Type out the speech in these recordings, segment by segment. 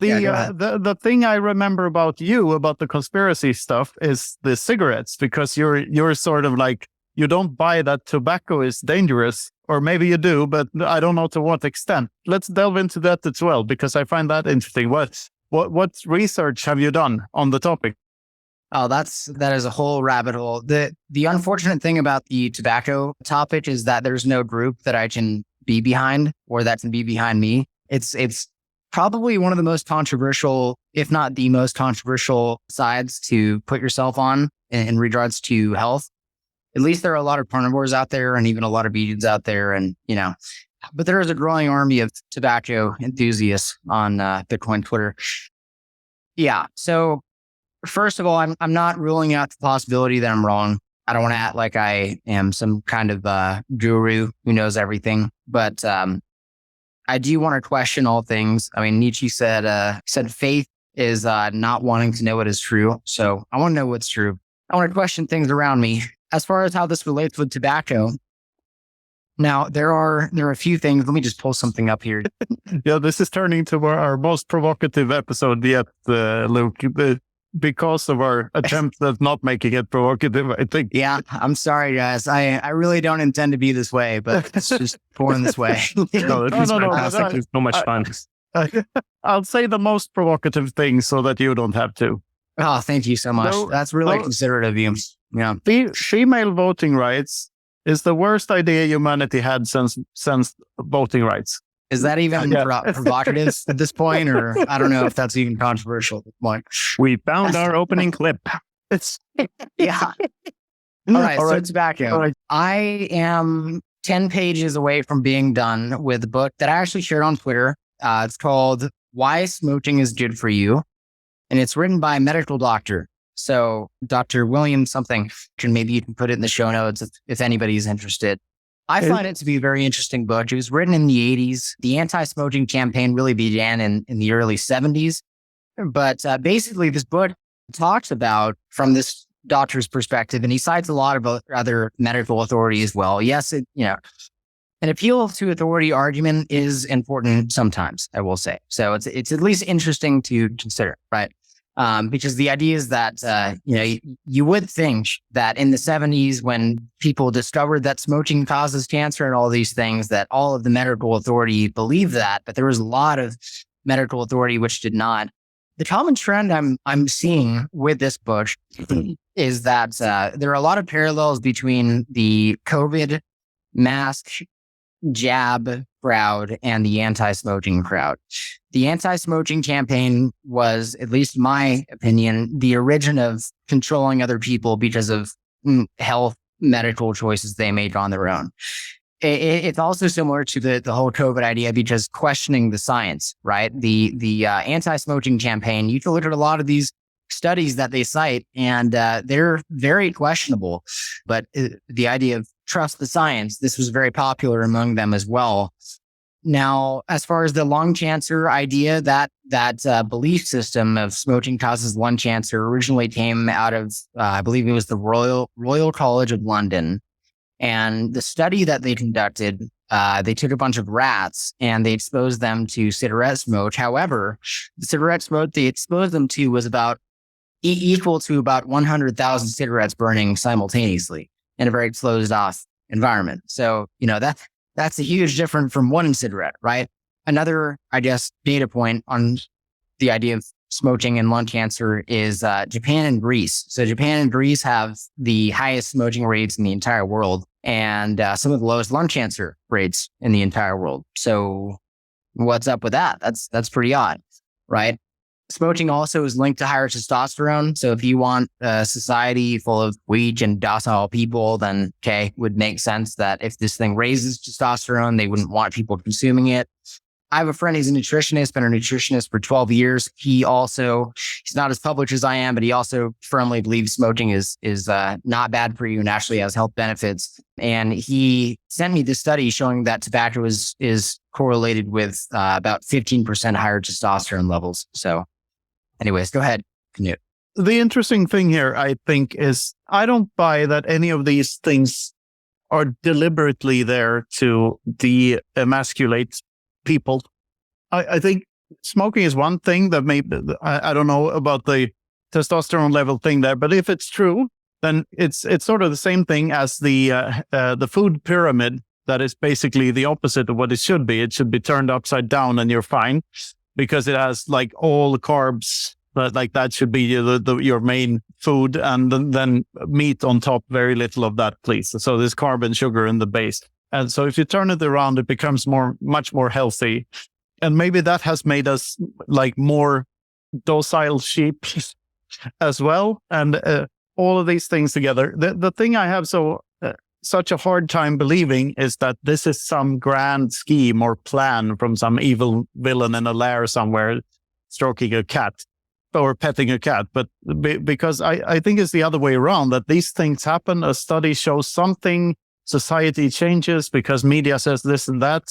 The thing I remember about the conspiracy stuff is the cigarettes, because you're sort of like, you don't buy that tobacco is dangerous, or maybe you do, but I don't know to what extent. Let's delve into that as well, because I find that interesting. What research have you done on the topic? Oh, that is a whole rabbit hole. The unfortunate thing about the tobacco topic is that there's no group that I can be behind, or that can be behind me. It's probably one of the most controversial, if not the most controversial sides to put yourself on in regards to health. At least there are a lot of carnivores out there, and even a lot of vegans out there, and but there is a growing army of tobacco enthusiasts on Bitcoin Twitter. Yeah. So first of all, I'm not ruling out the possibility that I'm wrong. I don't want to act like I am some kind of guru who knows everything, but I do want to question all things. I mean, Nietzsche said faith is not wanting to know what is true. So I want to know what's true. I want to question things around me. As far as how this relates with tobacco, now there are a few things. Let me just pull something up here. Yeah, this is turning to our most provocative episode yet, Luke. Because of our attempt at not making it provocative, I think. Yeah, I'm sorry, guys. I really don't intend to be this way, but it's just born this way. No, it's fantastic. It's so much fun. I'll say the most provocative thing so that you don't have to. Oh, thank you so much. That's really considerate of you. Yeah. Female voting rights is the worst idea humanity had since voting rights. Is that even provocative at this point? Or I don't know if that's even controversial at this point. We found our opening clip. Yeah. All right. So tobacco. All right. I am 10 pages away from being done with a book that I actually shared on Twitter. It's called Why Smoking is Good for You. And it's written by a medical doctor. So Dr. William something, and maybe you can put it in the show notes if anybody's interested. I find it to be a very interesting book. It was written in the 80s. The anti-smoking campaign really began in the early 70s. But basically, this book talks about, from this doctor's perspective, and he cites a lot of other medical authority as well. Yes, an appeal to authority argument is important sometimes, I will say. So it's at least interesting to consider, right? Because the idea is that, you would think that in the 70s, when people discovered that smoking causes cancer and all these things, that all of the medical authority believed that, but there was a lot of medical authority which did not. The common trend I'm seeing with this book is that there are a lot of parallels between the COVID mask jab crowd and the anti-smoking crowd. The anti-smoking campaign was, at least in my opinion, the origin of controlling other people because of health medical choices they made on their own. It's also similar to the whole COVID idea, because questioning the science, right? The anti-smoking campaign, you can look at a lot of these studies that they cite, and they're very questionable. But the idea of trust the science, this was very popular among them as well. Now, as far as the lung cancer idea, that belief system of smoking causes lung cancer originally came out of, I believe it was the Royal College of London. And the study that they conducted, they took a bunch of rats and they exposed them to cigarette smoke. However, the cigarette smoke they exposed them to was about equal to about 100,000 cigarettes burning simultaneously in a very closed off environment. So, that's a huge difference from one cigarette, right? Another, I guess, data point on the idea of smoking and lung cancer is Japan and Greece. So Japan and Greece have the highest smoking rates in the entire world, and some of the lowest lung cancer rates in the entire world. So what's up with that? That's pretty odd, right? Smoking also is linked to higher testosterone. So if you want a society full of weak and docile people, then would make sense that if this thing raises testosterone, they wouldn't want people consuming it. I have a friend, he's a nutritionist, been a nutritionist for 12 years. He's not as published as I am, but he also firmly believes smoking is not bad for you and actually has health benefits. And he sent me this study showing that tobacco is correlated with about 15% higher testosterone levels. So anyways, go ahead, Knut. The interesting thing here, I think, is I don't buy that any of these things are deliberately there to de-emasculate people. I think smoking is one thing that I don't know about the testosterone level thing there, but if it's true, then it's sort of the same thing as the food pyramid. That is basically the opposite of what it should be. It should be turned upside down and you're fine because it has like all the carbs, like that should be your main food. And then meat on top, very little of that, please. So there's carb and sugar in the base. And so if you turn it around, it becomes much more healthy. And maybe that has made us like more docile sheep as well. And all of these things together. The thing I have such a hard time believing is that this is some grand scheme or plan from some evil villain in a lair somewhere stroking a cat or petting a cat. But because I think it's the other way around, that these things happen. A study shows something, society changes because media says this and that.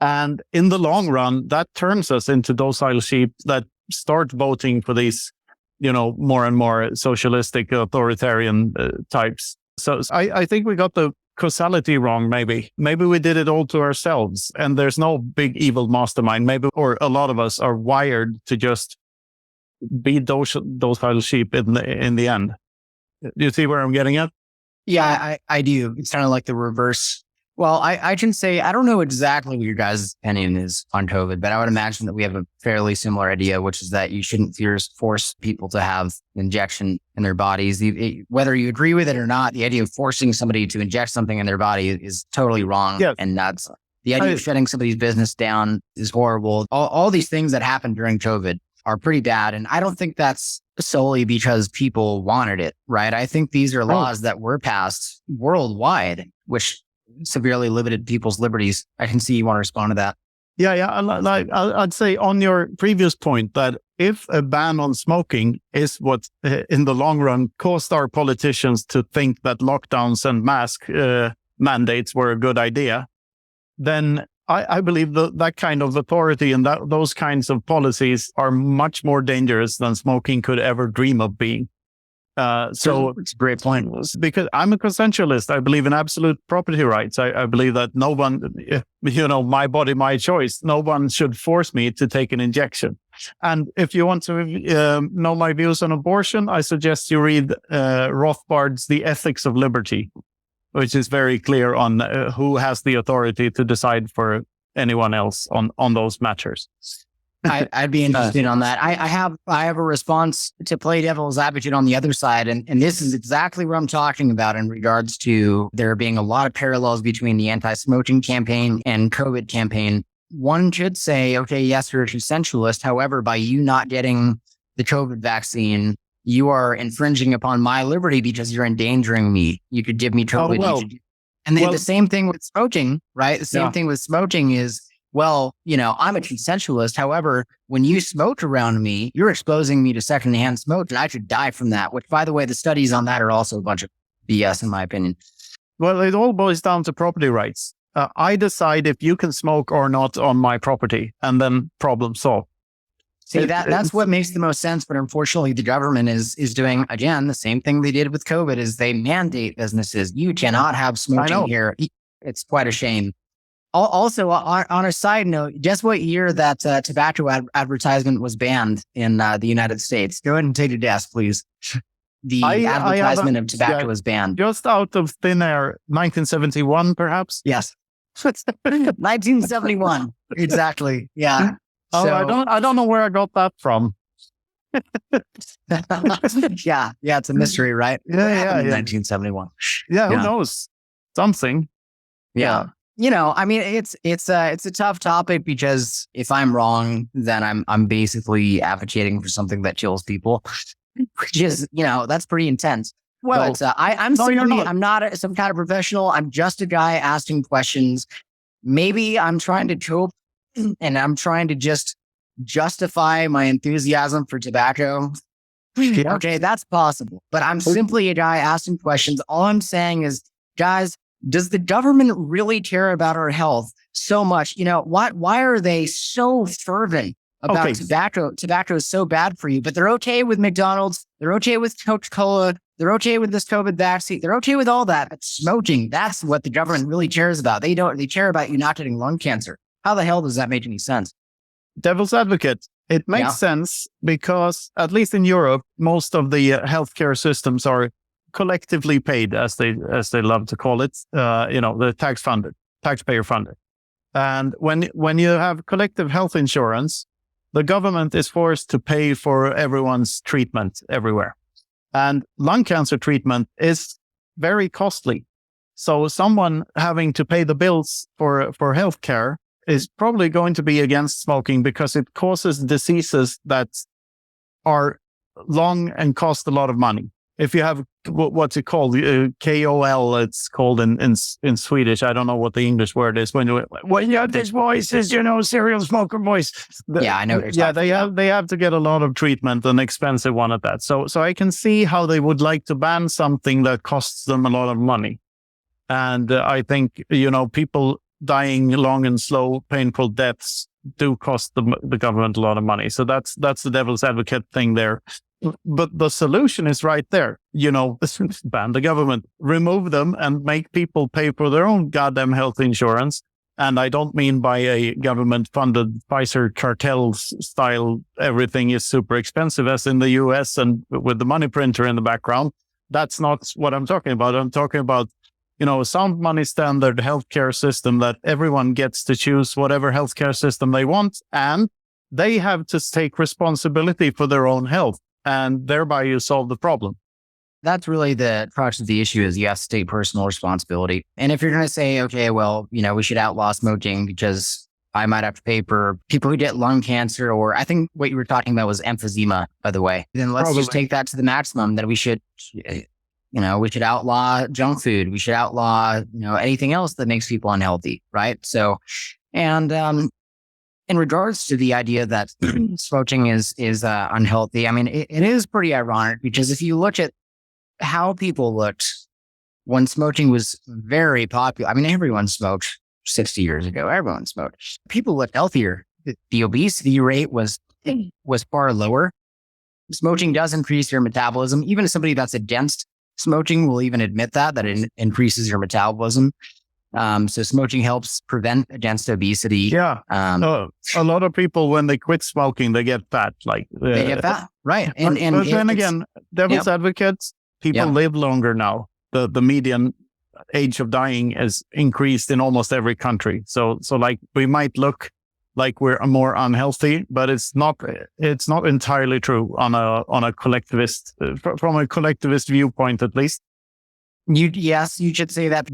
And in the long run, that turns us into docile sheep that start voting for these, more and more socialistic authoritarian types. So I think we got the causality wrong, maybe. Maybe we did it all to ourselves and there's no big evil mastermind. Maybe, or a lot of us are wired to just be docile sheep in the end. Do you see where I'm getting at? Yeah, I do. It's kind of like the reverse. Well, I can say, I don't know exactly what your guys' opinion is on COVID, but I would imagine that we have a fairly similar idea, which is that you shouldn't force people to have injection in their bodies. Whether you agree with it or not, the idea of forcing somebody to inject something in their body is totally wrong. Yes. And that's the idea of shutting somebody's business down is horrible. All these things that happened during COVID are pretty bad. And I don't think that's solely because people wanted it, right? I think these are laws that were passed worldwide, which severely limited people's liberties. I can see you want to respond to that. Yeah. I'd say on your previous point that if a ban on smoking is what in the long run caused our politicians to think that lockdowns and mask mandates were a good idea, then I believe that kind of authority and those kinds of policies are much more dangerous than smoking could ever dream of being. So it's a great point. Because I'm a consensualist. I believe in absolute property rights. I believe that no one, my body, my choice. No one should force me to take an injection. And if you want to know my views on abortion, I suggest you read Rothbard's The Ethics of Liberty, which is very clear on who has the authority to decide for anyone else on those matters. I'd be interested on that. I have a response to play devil's advocate on the other side. And this is exactly what I'm talking about in regards to there being a lot of parallels between the anti-smoking campaign and COVID campaign. One should say, okay, yes, you're a consensualist. However, by you not getting the COVID vaccine, you are infringing upon my liberty because you're endangering me. You could give me COVID. And the same thing with smoking, right? The same thing with smoking is, well, I'm a consensualist. However, when you smoke around me, you're exposing me to secondhand smoke and I should die from that, which, by the way, the studies on that are also a bunch of BS, in my opinion. Well, it all boils down to property rights. I decide if you can smoke or not on my property, and then problem solved. See, that's what makes the most sense. But unfortunately, the government is doing, again, the same thing they did with COVID is they mandate businesses. You cannot have smoking here. It's quite a shame. Also, on a side note, guess what year that tobacco advertisement was banned in the United States? Go ahead and take a guess, please. The advertisement of tobacco was banned. Just out of thin air, 1971, perhaps? Yes. 1971. Exactly. Yeah. Oh, so, I don't know where I got that from. Yeah, it's a mystery, right? Yeah. 1971. Yeah, who knows? Something. Yeah. It's a tough topic because if I'm wrong, then I'm basically advocating for something that kills people, which is, that's pretty intense. Well, but I'm not some kind of professional. I'm just a guy asking questions. Maybe I'm trying to cope and I'm trying to just justify my enthusiasm for tobacco. Yeah. Okay, that's possible. But I'm simply a guy asking questions. All I'm saying is, guys, does the government really care about our health so much? Why are they so fervent about tobacco? Tobacco is so bad for you, but they're okay with McDonald's. They're okay with Coca-Cola. They're okay with this COVID vaccine. They're okay with all that. But smoking, that's what the government really cares about. They care about you not getting lung cancer. How the hell does that make any sense? devil's advocate. It makes sense because, at least in Europe, most of the healthcare systems are collectively paid, as they love to call it. The taxpayer funded. And when you have collective health insurance, the government is forced to pay for everyone's treatment everywhere. And lung cancer treatment is very costly. So someone having to pay the bills for healthcare is probably going to be against smoking because it causes diseases that are long and cost a lot of money. If you have what's it called, KOL, it's called in Swedish. I don't know what the English word is. When you have this voice, is serial smoker voice. I know. They have to get a lot of treatment, an expensive one at that. So I can see how they would like to ban something that costs them a lot of money. And I think people dying long and slow, painful deaths do cost the government a lot of money. So that's the devil's advocate thing there. But the solution is right there. Ban the government, remove them, and make people pay for their own goddamn health insurance. And I don't mean by a government-funded Pfizer cartel style, everything is super expensive as in the US and with the money printer in the background. That's not what I'm talking about. I'm talking about sound money standard healthcare system that everyone gets to choose whatever healthcare system they want, and they have to take responsibility for their own health, and thereby you solve the problem. That's really the crux of the issue is yes, take personal responsibility. And if you're going to say, okay, well, we should outlaw smoking because I might have to pay for people who get lung cancer, or I think what you were talking about was emphysema, by the way, then let's just take that to the maximum. That we should outlaw junk food. We should outlaw, anything else that makes people unhealthy, right? So, and in regards to the idea that smoking is unhealthy, I mean, it is pretty ironic because if you look at how people looked when smoking was very popular, I mean, everyone smoked 60 years ago. Everyone smoked. People looked healthier. The obesity rate was far lower. Smoking does increase your metabolism. Even somebody that's against smoking will even admit that it increases your metabolism. So smoking helps prevent against obesity. Yeah. A lot of people, when they quit smoking, they get fat. They get fat, right? But then again, devil's advocates, people live longer now. The median age of dying is increased in almost every country. So we might look like we're more unhealthy, but it's not entirely true on a collectivist, from a collectivist viewpoint, at least. Yes, you should say that.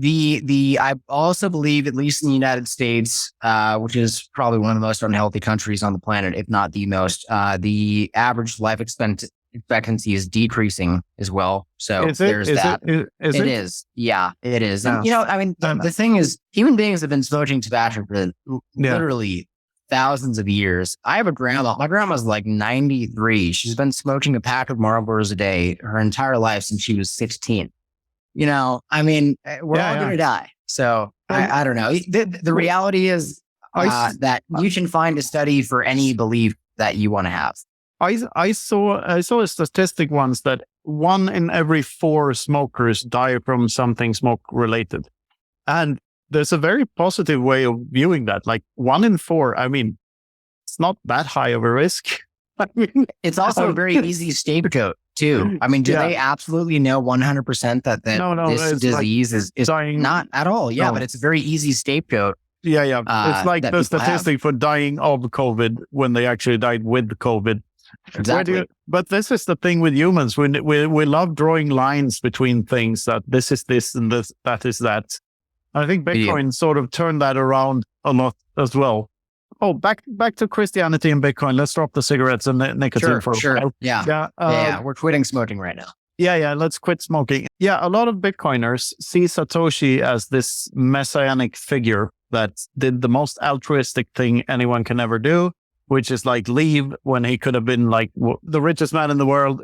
I also believe, at least in the United States, which is probably one of the most unhealthy countries on the planet, if not the most, the average life expectancy is decreasing as well. So there's that. It is. Yeah, it is. And, the thing is, human beings have been smoking tobacco for literally thousands of years. I have a grandma. My grandma's like 93. She's been smoking a pack of Marlboros a day her entire life since she was 16. We're all going to die. So I don't know. The reality is that you can find a study for any belief that you want to have. I saw a statistic once that 1 in every 4 smokers die from something smoke related. And there's a very positive way of viewing that. Like 1 in 4, I mean, it's not that high of a risk. It's also a very easy scapegoat too. I mean, do they absolutely know 100% that this disease is dying? Not at all. Yeah, but it's a very easy scapegoat. Yeah. It's like the statistic for dying of COVID when they actually died with COVID. Exactly. But this is the thing with humans. We love drawing lines between things, that this is this and this, that is that. I think Bitcoin sort of turned that around a lot as well. Oh, back to Christianity and Bitcoin. Let's drop the cigarettes and nicotine for a while. Yeah. We're quitting smoking right now. Yeah. Let's quit smoking. Yeah, a lot of Bitcoiners see Satoshi as this messianic figure that did the most altruistic thing anyone can ever do, which is like leave when he could have been like the richest man in the world.